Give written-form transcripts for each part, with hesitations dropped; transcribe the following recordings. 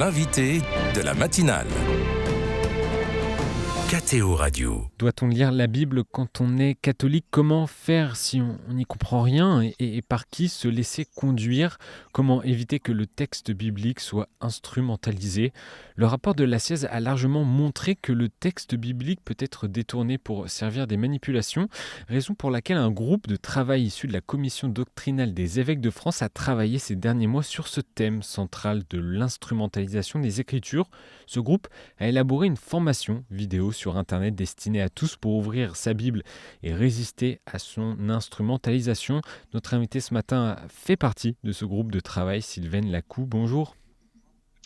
l'invité de la matinale. KTO Radio. Doit-on lire la Bible quand on est catholique ? Comment faire si on n'y comprend rien et par qui se laisser conduire ? Comment éviter que le texte biblique soit instrumentalisé ? Le rapport de la Siège a largement montré que le texte biblique peut être détourné pour servir des manipulations, raison pour laquelle un groupe de travail issu de la commission doctrinale des évêques de France a travaillé ces derniers mois sur ce thème central de l'instrumentalisation des Écritures. Ce groupe a élaboré une formation vidéo sur Internet destinée à tous pour ouvrir sa Bible et résister à son instrumentalisation. Notre invité ce matin fait partie de ce groupe de travail, Sylvaine Lacou. Bonjour.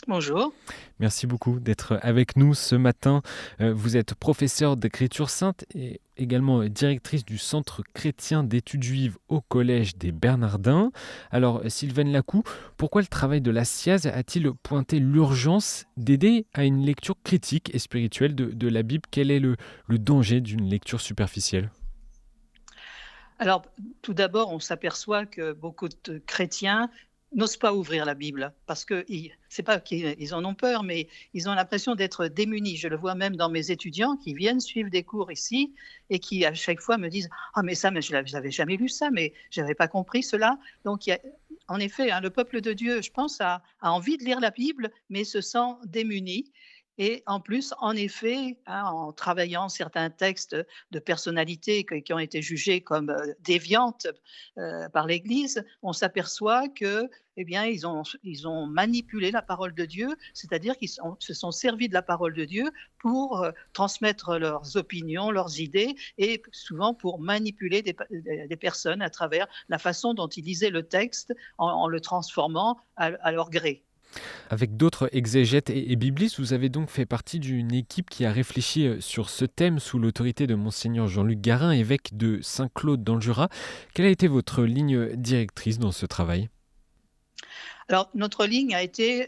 Bonjour. Merci beaucoup d'être avec nous ce matin. Vous êtes professeure d'écriture sainte et également directrice du Centre chrétien d'études juives au Collège des Bernardins. Alors, Sylvaine Lacou, pourquoi le travail de la SIAZ a-t-il pointé l'urgence d'aider à une lecture critique et spirituelle de la Bible ? Quel est le danger d'une lecture superficielle ? Alors, tout d'abord, on s'aperçoit que beaucoup de chrétiens n'osent pas ouvrir la Bible parce que c'est pas qu'ils en ont peur, mais ils ont l'impression d'être démunis. Je le vois même dans mes étudiants qui viennent suivre des cours ici et qui à chaque fois me disent « Ah mais ça, mais je n'avais jamais lu ça, mais je n'avais pas compris cela ». Donc en effet, le peuple de Dieu, je pense, a envie de lire la Bible, mais se sent démuni. Et en plus, en effet, en travaillant certains textes de personnalités qui ont été jugées comme déviantes par l'Église, on s'aperçoit que, ils ont manipulé la parole de Dieu, c'est-à-dire qu'ils se sont servis de la parole de Dieu pour transmettre leurs opinions, leurs idées, et souvent pour manipuler des personnes à travers la façon dont ils lisaient le texte en le transformant à leur gré. Avec d'autres exégètes et biblistes, vous avez donc fait partie d'une équipe qui a réfléchi sur ce thème sous l'autorité de Monseigneur Jean-Luc Garin, évêque de Saint-Claude dans le Jura. Quelle a été votre ligne directrice dans ce travail ? Alors, notre ligne a été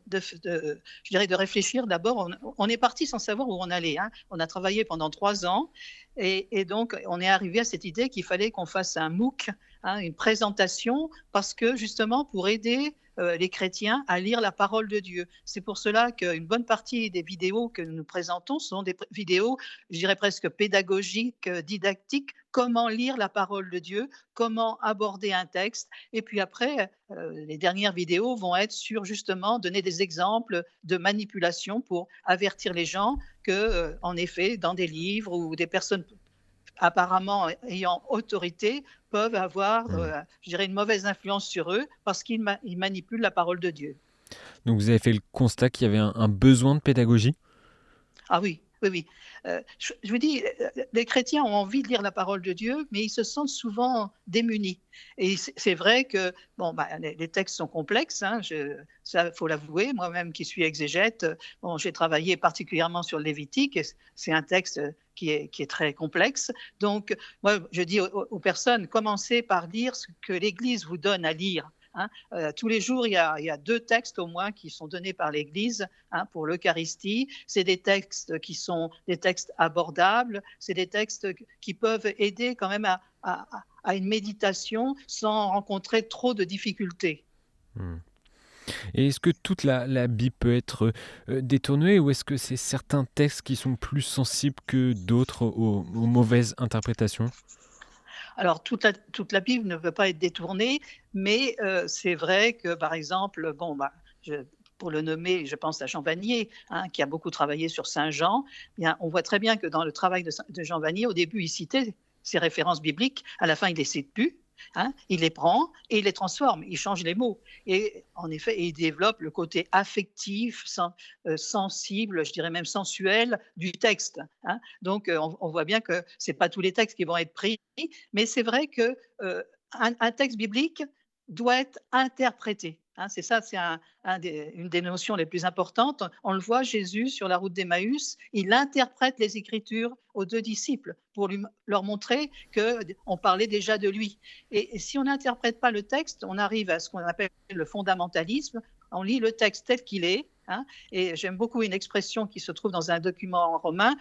de réfléchir d'abord. On est parti sans savoir où on allait. On a travaillé pendant 3 ans et donc on est arrivé à cette idée qu'il fallait qu'on fasse un MOOC, une présentation, parce que justement pour aider les chrétiens à lire la parole de Dieu. C'est pour cela qu'une bonne partie des vidéos que nous présentons sont des vidéos, je dirais presque pédagogiques, didactiques, comment lire la parole de Dieu, comment aborder un texte. Et puis après, les dernières vidéos vont être sur justement donner des exemples de manipulation pour avertir les gens que, en effet, dans des livres ou des personnes apparemment ayant autorité peuvent avoir, je dirais, une mauvaise influence sur eux parce qu'ils manipulent la parole de Dieu. Donc vous avez fait le constat qu'il y avait un besoin de pédagogie ? Ah oui. Je vous dis, les chrétiens ont envie de lire la parole de Dieu, mais ils se sentent souvent démunis. Et c'est vrai que les textes sont complexes, ça faut l'avouer. Moi-même qui suis exégète, j'ai travaillé particulièrement sur le Lévitique, et c'est un texte qui est très complexe. Donc, moi, je dis aux personnes, commencez par lire ce que l'Église vous donne à lire. Tous les jours, il y a 2 textes au moins qui sont donnés par l'Église pour l'Eucharistie. C'est des textes qui sont des textes abordables, c'est des textes qui peuvent aider quand même à une méditation sans rencontrer trop de difficultés. Et est-ce que toute la Bible peut être détournée, ou est-ce que c'est certains textes qui sont plus sensibles que d'autres aux mauvaises interprétations ? Alors, toute la Bible ne peut pas être détournée, mais c'est vrai que, par exemple, pour le nommer, je pense à Jean Vanier, qui a beaucoup travaillé sur Saint Jean. On voit très bien que dans le travail de Jean Vanier, au début, il citait ses références bibliques, à la fin, il ne les cite plus. Il les prend et il les transforme, il change les mots. Et en effet, il développe le côté affectif, sensible, je dirais même sensuel du texte. Donc, on voit bien que ce n'est pas tous les textes qui vont être pris, mais c'est vrai qu'un texte biblique doit être interprété. C'est ça, c'est une des notions les plus importantes. On le voit, Jésus, sur la route d'Emmaüs, il interprète les Écritures aux 2 disciples pour leur montrer qu'on parlait déjà de lui. Et si on n'interprète pas le texte, on arrive à ce qu'on appelle le fondamentalisme. On lit le texte tel qu'il est. Et j'aime beaucoup une expression qui se trouve dans un document romain.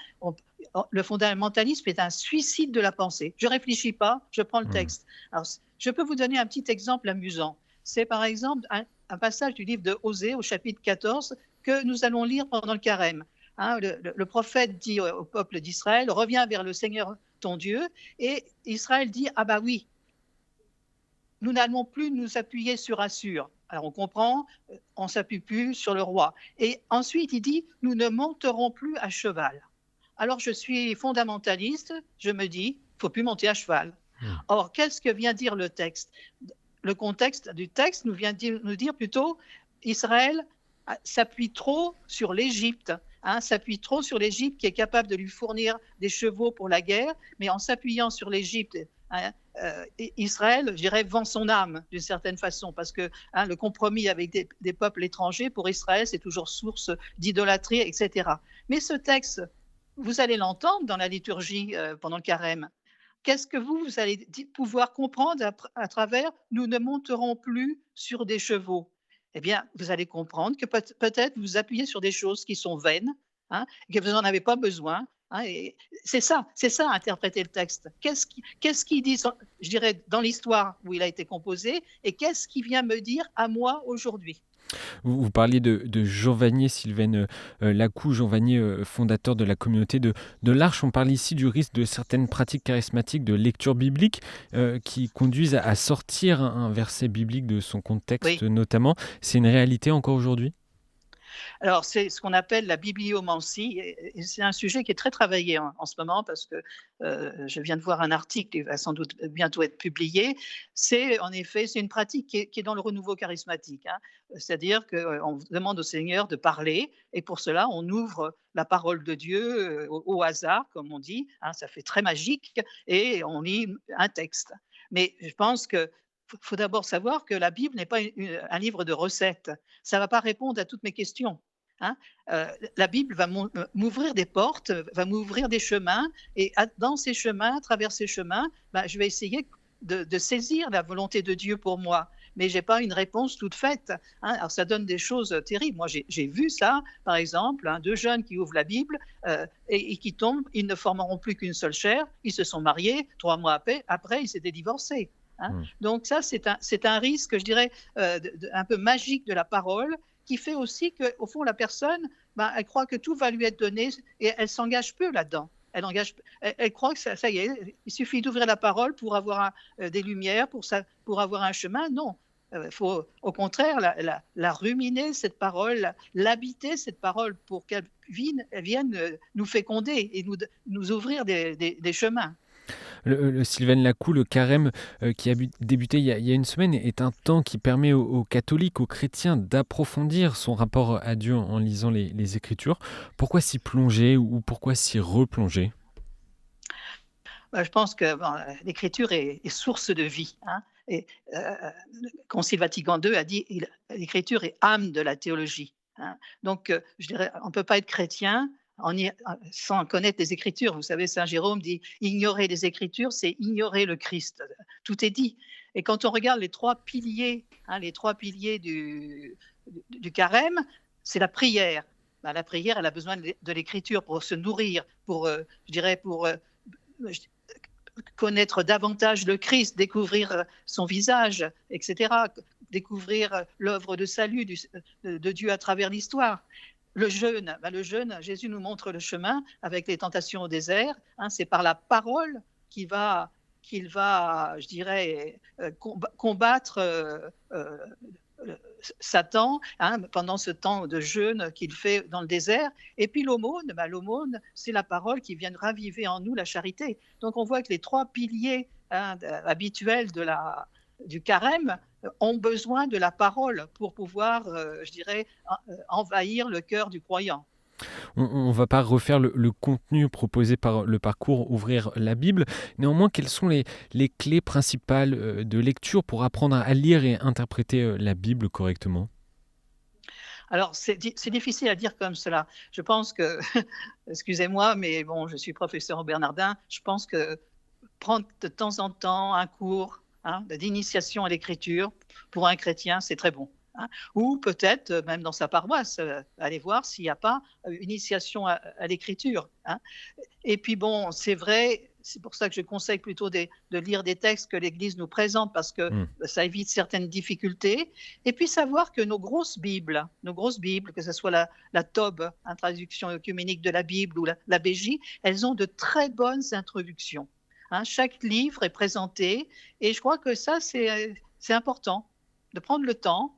Le fondamentalisme est un suicide de la pensée. Je ne réfléchis pas, je prends le texte. Alors, je peux vous donner un petit exemple amusant. C'est par exemple un passage du livre de Osée au chapitre 14 que nous allons lire pendant le carême. Le prophète dit au peuple d'Israël, reviens vers le Seigneur ton Dieu, et Israël dit, ah bah oui, nous n'allons plus nous appuyer sur Assur. Alors on comprend, on ne s'appuie plus sur le roi. Et ensuite il dit, nous ne monterons plus à cheval. Alors je suis fondamentaliste, je me dis, il ne faut plus monter à cheval. Or, qu'est-ce que vient dire le texte ? Le contexte du texte nous vient nous dire plutôt, Israël s'appuie trop sur l'Égypte, s'appuie trop sur l'Égypte qui est capable de lui fournir des chevaux pour la guerre, mais en s'appuyant sur l'Égypte, Israël, je dirais, vend son âme d'une certaine façon, parce que le compromis avec des peuples étrangers, pour Israël, c'est toujours source d'idolâtrie, etc. Mais ce texte, vous allez l'entendre dans la liturgie pendant le carême. Qu'est-ce que vous allez pouvoir comprendre à travers « nous ne monterons plus sur des chevaux ». Eh bien, vous allez comprendre que peut-être vous appuyez sur des choses qui sont vaines, que vous n'en avez pas besoin. Et c'est ça, interpréter le texte. Qu'est-ce qu'il dit, je dirais, dans l'histoire où il a été composé, et qu'est-ce qu'il vient me dire à moi aujourd'hui ? Vous parliez de Jean Vanier, Sylvaine Lacou, Jean Vanier, fondateur de la communauté de l'Arche. On parle ici du risque de certaines pratiques charismatiques de lecture biblique qui conduisent à sortir un verset biblique de son contexte, notamment. C'est une réalité encore aujourd'hui ? Alors, c'est ce qu'on appelle la bibliomancie, et c'est un sujet qui est très travaillé en ce moment, parce que je viens de voir un article qui va sans doute bientôt être publié. C'est en effet, c'est une pratique qui est dans le renouveau charismatique. C'est-à-dire qu'on demande au Seigneur de parler, et pour cela, on ouvre la parole de Dieu au hasard, comme on dit. Ça fait très magique, et on lit un texte. Mais je pense que faut d'abord savoir que la Bible n'est pas un livre de recettes. Ça ne va pas répondre à toutes mes questions. La Bible va m'ouvrir des portes, va m'ouvrir des chemins, et dans ces chemins, à travers ces chemins, je vais essayer de saisir la volonté de Dieu pour moi. Mais je n'ai pas une réponse toute faite. Alors ça donne des choses terribles. Moi, j'ai vu ça, par exemple, deux jeunes qui ouvrent la Bible et qui tombent, ils ne formeront plus qu'une seule chair, ils se sont mariés, 3 mois après ils s'étaient divorcés. Donc ça, c'est un risque, je dirais, un peu magique de la parole, qui fait aussi qu'au fond, la personne, elle croit que tout va lui être donné, et elle s'engage peu là-dedans. Elle croit que ça y est, il suffit d'ouvrir la parole pour avoir des lumières, pour avoir un chemin. Non, il faut au contraire la ruminer, cette parole, l'habiter, cette parole, pour qu'elle vienne nous féconder et nous ouvrir des chemins. Le Sylvaine Lacou, le carême qui a débuté il y a une semaine, est un temps qui permet aux catholiques, aux chrétiens d'approfondir son rapport à Dieu en lisant les Écritures. Pourquoi s'y plonger ou pourquoi s'y replonger ? Je pense que l'Écriture est source de vie. Et le Concile Vatican II a dit que l'Écriture est âme de la théologie. Donc, je dirais, on ne peut pas être chrétien sans connaître les Écritures. Vous savez, Saint Jérôme dit « ignorer les Écritures, c'est ignorer le Christ ». Tout est dit. Et quand on regarde les 3 piliers, du carême, c'est la prière. La prière, elle a besoin de l'Écriture pour se nourrir, pour connaître davantage le Christ, découvrir son visage, etc., découvrir l'œuvre de salut de Dieu à travers l'histoire. Le jeûne, Jésus nous montre le chemin avec les tentations au désert. C'est par la parole qu'il va, je dirais, combattre Satan pendant ce temps de jeûne qu'il fait dans le désert. Et puis l'aumône, c'est la parole qui vient raviver en nous la charité. Donc on voit que les 3 piliers habituels du carême ont besoin de la parole pour pouvoir, envahir le cœur du croyant. On ne va pas refaire le contenu proposé par le parcours Ouvrir la Bible. Néanmoins, quelles sont les clés principales de lecture pour apprendre à lire et interpréter la Bible correctement ? Alors, c'est difficile à dire comme cela. Je pense que, excusez-moi, mais bon, je suis professeur au Bernardin, je pense que prendre de temps en temps un cours d'initiation à l'écriture, pour un chrétien, c'est très bon. Ou peut-être, même dans sa paroisse, aller voir s'il n'y a pas une initiation à l'écriture. Et puis bon, c'est vrai, c'est pour ça que je conseille plutôt de lire des textes que l'Église nous présente, parce que ça évite certaines difficultés. Et puis savoir que nos grosses Bibles, que ce soit la TOB, traduction œcuménique de la Bible, ou la BJ, elles ont de très bonnes introductions. Chaque livre est présenté, et je crois que ça, c'est important, de prendre le temps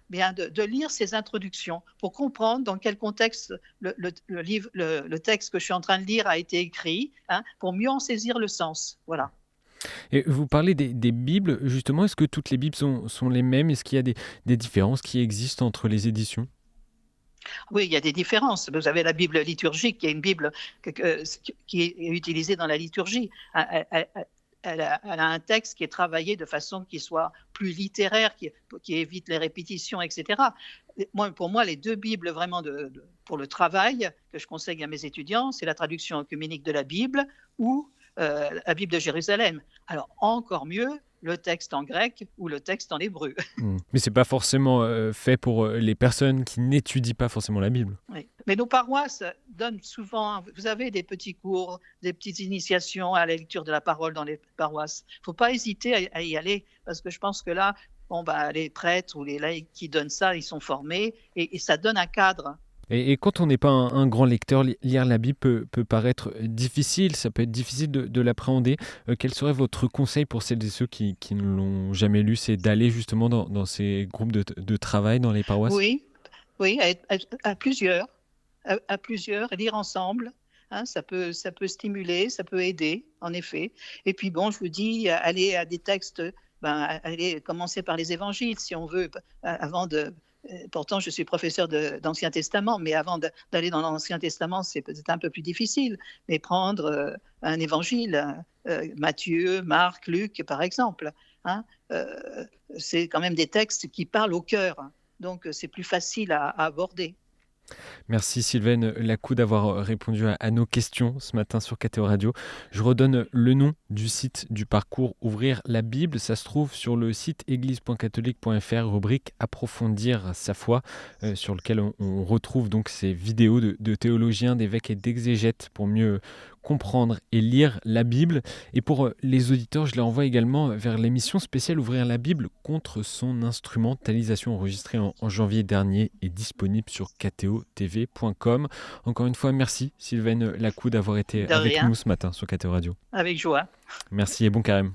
de lire ces introductions pour comprendre dans quel contexte le texte que je suis en train de lire a été écrit, pour mieux en saisir le sens. Voilà. Et vous parlez des Bibles, justement, est-ce que toutes les Bibles sont les mêmes? Est-ce qu'il y a des différences qui existent entre les éditions? Oui, il y a des différences. Vous avez la Bible liturgique, qui est une Bible qui est utilisée dans la liturgie. Elle a un texte qui est travaillé de façon qui soit plus littéraire, qui évite les répétitions, etc. Pour moi, les deux Bibles vraiment pour le travail que je conseille à mes étudiants, c'est la traduction œcuménique de la Bible ou la Bible de Jérusalem. Alors, encore mieux, le texte en grec ou le texte en hébreu. Mais ce n'est pas forcément fait pour les personnes qui n'étudient pas forcément la Bible. Oui. Mais nos paroisses donnent souvent, vous avez des petits cours, des petites initiations à la lecture de la parole dans les paroisses. Il ne faut pas hésiter à y aller, parce que je pense que là, les prêtres ou les laïcs qui donnent ça, ils sont formés, et ça donne un cadre. Et quand on n'est pas un grand lecteur, lire la Bible peut paraître difficile, ça peut être difficile de l'appréhender. Quel serait votre conseil pour celles et ceux qui ne l'ont jamais lu? C'est d'aller justement dans ces groupes de travail dans les paroisses? Oui, à plusieurs, lire ensemble. Ça peut stimuler, ça peut aider, en effet. Et puis je vous dis, aller à des textes, aller commencer par les évangiles, si on veut, avant de... Pourtant, je suis professeur d'Ancien Testament, mais avant d'aller dans l'Ancien Testament, c'est peut-être un peu plus difficile. Mais prendre un évangile, Matthieu, Marc, Luc, par exemple, c'est quand même des textes qui parlent au cœur. Donc, c'est plus facile à aborder. Merci Sylvaine Lacou d'avoir répondu à nos questions ce matin sur KTO Radio. Je redonne le nom du site du parcours Ouvrir la Bible. Ça se trouve sur le site église.catholique.fr, rubrique Approfondir sa foi, sur lequel on retrouve donc ces vidéos de théologiens, d'évêques et d'exégètes pour mieux comprendre et lire la Bible. Et pour les auditeurs, je les renvoie également vers l'émission spéciale Ouvrir la Bible contre son instrumentalisation, enregistrée en janvier dernier et disponible sur kto-tv.com. Encore une fois, merci Sylvaine Lacou d'avoir été avec nous ce matin sur KTO Radio. Avec joie. Merci et bon carême.